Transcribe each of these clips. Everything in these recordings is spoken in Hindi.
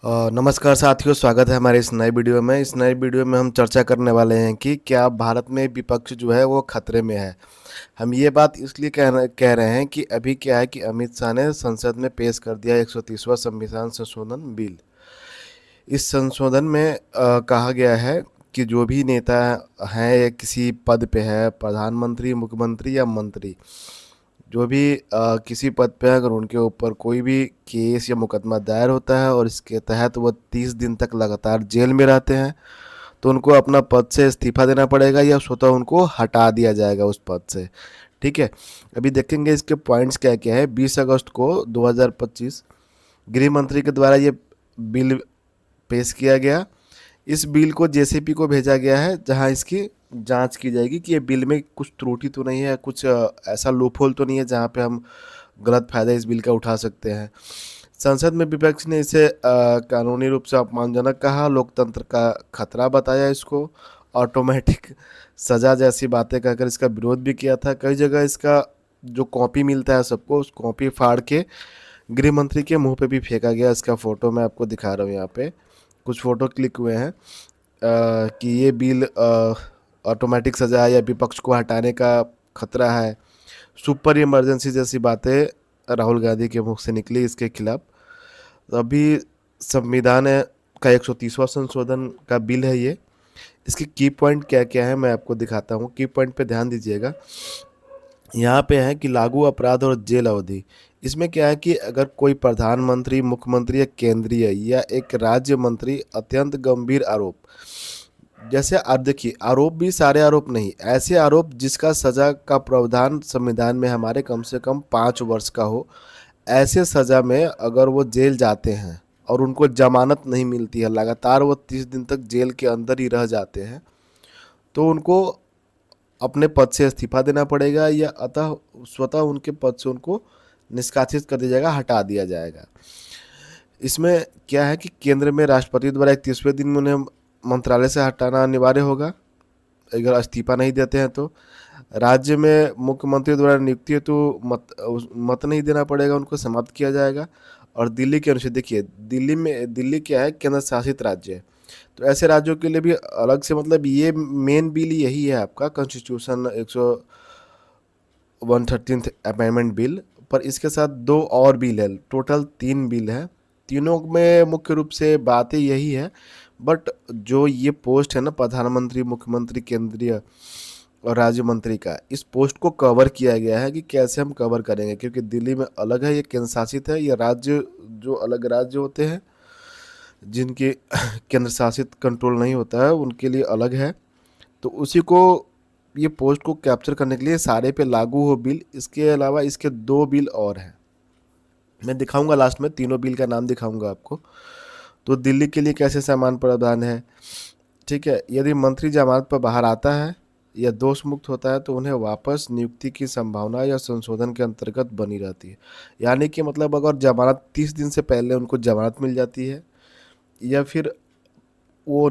नमस्कार साथियों, स्वागत है हमारे इस नए वीडियो में। इस नए वीडियो में हम चर्चा करने वाले हैं कि क्या भारत में विपक्ष जो है वो खतरे में है। हम ये बात इसलिए कह रहे हैं कि अभी क्या है कि अमित शाह ने संसद में पेश कर दिया 130वां संविधान संशोधन बिल। इस संशोधन में कहा गया है कि जो भी नेता हैं या किसी पद पे है, प्रधानमंत्री, मुख्यमंत्री या मंत्री, जो भी किसी पद पे है, अगर उनके ऊपर कोई भी केस या मुकदमा दायर होता है और इसके तहत वो 30 दिन तक लगातार जेल में रहते हैं, तो उनको अपना पद से इस्तीफा देना पड़ेगा या स्वतः उनको हटा दिया जाएगा उस पद से। ठीक है, अभी देखेंगे इसके पॉइंट्स क्या क्या है। 20 अगस्त को 2025 गृह मंत्री के द्वारा ये बिल पेश किया गया। इस बिल को जेसीपी को भेजा गया है, जहां इसकी जांच की जाएगी कि ये बिल में कुछ त्रुटि तो नहीं है, कुछ ऐसा लूपहोल तो नहीं है जहां पे हम गलत फायदा इस बिल का उठा सकते हैं। संसद में विपक्ष ने इसे कानूनी रूप से अपमानजनक कहा, लोकतंत्र का खतरा बताया इसको, ऑटोमेटिक सजा जैसी बातें कहकर इसका विरोध भी किया था। कई जगह इसका जो कॉपी मिलता है सबको, उस कॉपी फाड़ के गृह मंत्री के मुंह पे भी फेंका गया। इसका फोटो मैं आपको दिखा रहा हूँ, यहाँ पे कुछ फोटो क्लिक हुए हैं कि ये बिल ऑटोमेटिक सजा या विपक्ष को हटाने का खतरा है, सुपर इमरजेंसी जैसी बातें राहुल गांधी के मुख से निकली इसके खिलाफ। अभी संविधान का 130वां संशोधन का बिल है ये। इसके की पॉइंट क्या क्या है मैं आपको दिखाता हूँ, की पॉइंट पे ध्यान दीजिएगा। यहाँ पे है कि लागू अपराध और जेल अवधि। इसमें क्या है कि अगर कोई प्रधानमंत्री, मुख्यमंत्री या केंद्रीय या एक राज्य मंत्री अत्यंत गंभीर आरोप, जैसे आप देखिए, आरोप भी सारे आरोप नहीं, ऐसे आरोप जिसका सजा का प्रावधान संविधान में हमारे कम से कम 5 वर्ष का हो, ऐसे सजा में अगर वो जेल जाते हैं और उनको जमानत नहीं मिलती है, लगातार वो 30 दिन तक जेल के अंदर ही रह जाते हैं, तो उनको अपने पद से इस्तीफा देना पड़ेगा या अतः स्वतः उनके पद से उनको निष्कासित कर दिया जाएगा, हटा दिया जाएगा। इसमें क्या है कि केंद्र में राष्ट्रपति द्वारा 31वें दिन में उन्हें मंत्रालय से हटाना अनिवार्य होगा अगर इस्तीफा नहीं देते हैं तो। राज्य में मुख्यमंत्री द्वारा नियुक्ति हेतु मत नहीं देना पड़ेगा, उनको समाप्त किया जाएगा। और दिल्ली के अनुच्छेद देखिए, दिल्ली क्या है, केंद्र शासित राज्य है, तो ऐसे राज्यों के लिए भी अलग से, मतलब ये मेन बिल यही है आपका कॉन्स्टिट्यूशन 113th अमेंडमेंट बिल। पर इसके साथ दो और बिल है, टोटल 3 बिल है। तीनों में मुख्य रूप से बातें यही है, बट जो ये पोस्ट है ना, प्रधानमंत्री, मुख्यमंत्री, केंद्रीय और राज्य मंत्री का, इस पोस्ट को कवर किया गया है कि कैसे हम कवर करेंगे, क्योंकि दिल्ली में अलग है, ये केंद्र शासित है। ये राज्य जो अलग राज्य होते हैं जिनके केंद्र शासित कंट्रोल नहीं होता है, उनके लिए अलग है। तो उसी को, ये पोस्ट को कैप्चर करने के लिए सारे पे लागू हो बिल। इसके अलावा इसके 2 बिल और हैं, मैं दिखाऊंगा लास्ट में, तीनों बिल का नाम दिखाऊंगा आपको। तो दिल्ली के लिए कैसे सामान प्रावधान है, ठीक है। यदि मंत्री जमानत पर बाहर आता है या दोष मुक्त होता है तो उन्हें वापस नियुक्ति की संभावना या संशोधन के अंतर्गत बनी रहती है। यानी कि मतलब अगर जमानत 30 दिन से पहले उनको जमानत मिल जाती है या फिर वो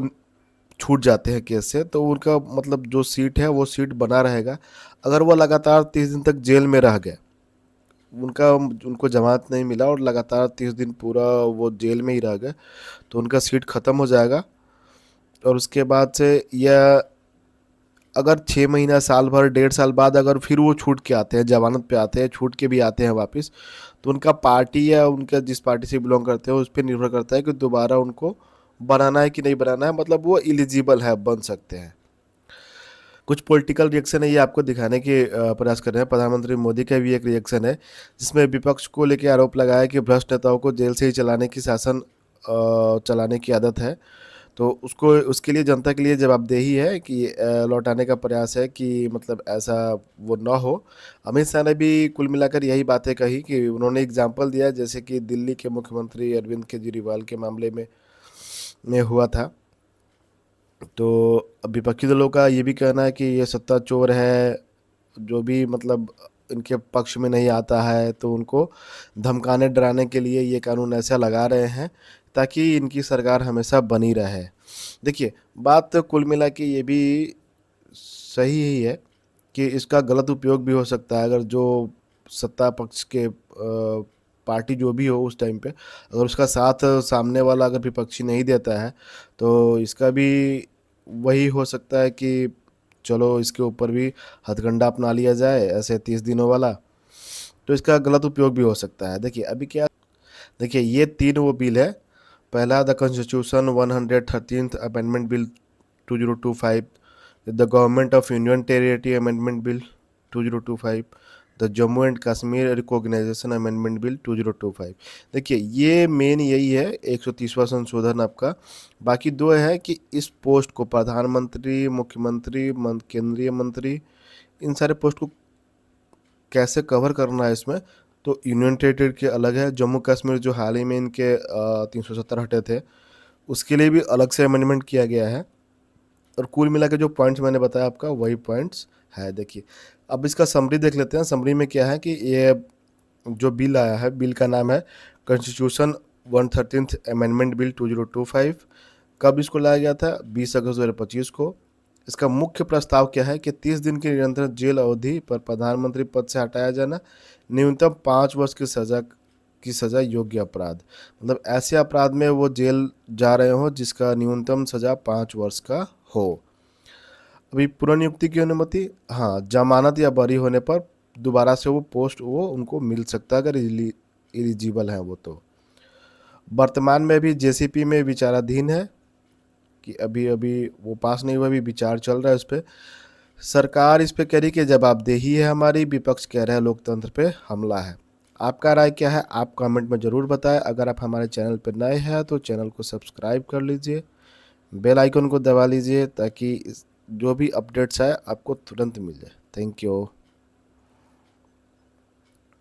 छूट जाते हैं केस से, तो उनका मतलब जो सीट है वो सीट बना रहेगा। अगर वो लगातार 30 दिन तक जेल में रह गए, उनको जमानत नहीं मिला और लगातार 30 दिन पूरा वो जेल में ही रह गए, तो उनका सीट ख़त्म हो जाएगा। और उसके बाद से, या अगर 6 महीना, साल भर, 1.5 साल बाद अगर फिर वो छूट के आते हैं, जमानत पे आते हैं, छूट के भी आते हैं वापस, तो उनका पार्टी या उनका जिस पार्टी से बिलोंग करते हैं उस पर निर्भर करता है कि दोबारा उनको बनाना है कि नहीं बनाना है, मतलब वो एलिजिबल है, बन सकते हैं। कुछ पॉलिटिकल रिएक्शन है, ये आपको दिखाने के प्रयास कर रहे हैं। प्रधानमंत्री मोदी का भी एक रिएक्शन है जिसमें विपक्ष को लेकर आरोप लगाया कि भ्रष्ट नेताओं को जेल से ही चलाने की शासन चलाने की आदत है। तो उसको, उसके लिए जनता के लिए जवाबदेही है कि लौटाने का प्रयास है कि मतलब ऐसा वो ना हो। अमित शाह ने भी कुल मिलाकर यही बातें कही कि उन्होंने एग्जाम्पल दिया, जैसे कि दिल्ली के मुख्यमंत्री अरविंद केजरीवाल के मामले में हुआ था। तो विपक्षी दलों का ये भी कहना है कि ये सत्ता चोर है, जो भी मतलब इनके पक्ष में नहीं आता है तो उनको धमकाने डराने के लिए ये कानून ऐसा लगा रहे हैं ताकि इनकी सरकार हमेशा बनी रहे। देखिए, बात तो कुल मिला के ये भी सही ही है कि इसका गलत उपयोग भी हो सकता है। अगर जो सत्ता पक्ष के पार्टी जो भी हो उस टाइम पे, अगर उसका साथ सामने वाला अगर विपक्षी नहीं देता है तो इसका भी वही हो सकता है कि चलो इसके ऊपर भी हथकंडा अपना लिया जाए ऐसे 30 दिनों वाला, तो इसका गलत उपयोग भी हो सकता है। देखिए अभी क्या, देखिए ये तीन वो बिल है। पहला the constitution 113th amendment bill 2025, the government of union territory amendment bill 2025, the Jammu and Kashmir reorganisation amendment bill 2025। देखिए ये मेन यही है 130वां संशोधन आपका। बाकी दो है कि इस पोस्ट को प्रधानमंत्री, मुख्यमंत्री, केंद्रीय मंत्री, इन सारे पोस्ट को कैसे कवर करना है इसमें, तो यूनियन टेरिटरी के अलग है। जम्मू कश्मीर जो हाल ही में इनके 370 हटे थे, उसके लिए भी अलग से अमेंडमेंट किया गया है। और कुल मिला के जो पॉइंट्स मैंने बताया आपका वही पॉइंट्स है। देखिए अब इसका समरी देख लेते हैं। समरी में क्या है कि ये जो बिल आया है, बिल का नाम है कॉन्स्टिट्यूशन 113th अमेंडमेंट बिल 2025। कब इसको लाया गया था? 20 अगस्त 2025 को। इसका मुख्य प्रस्ताव क्या है कि 30 दिन की निरंतर जेल अवधि पर प्रधानमंत्री पद से हटाया जाना, न्यूनतम 5 वर्ष की सजा योग्य अपराध, मतलब ऐसे अपराध में वो जेल जा रहे हो जिसका न्यूनतम सजा 5 वर्ष का हो। अभी पुनर्नियुक्ति की अनुमति, हाँ, जमानत या बरी होने पर दोबारा से वो पोस्ट वो उनको मिल सकता है अगर एलिजिबल है वो। तो वर्तमान में भी जेसीपी में विचाराधीन है कि अभी अभी वो पास नहीं हुआ, अभी विचार चल रहा है उस पर। सरकार इस पे कह रही कि जवाबदेही है हमारी, विपक्ष कह रहा है लोकतंत्र पे हमला है। आपका राय क्या है आप कमेंट में ज़रूर बताएं। अगर आप हमारे चैनल पर नए हैं तो चैनल को सब्सक्राइब कर लीजिए, बेल आइकन को दबा लीजिए ताकि जो भी अपडेट्स है आपको तुरंत मिल जाए। Thank you.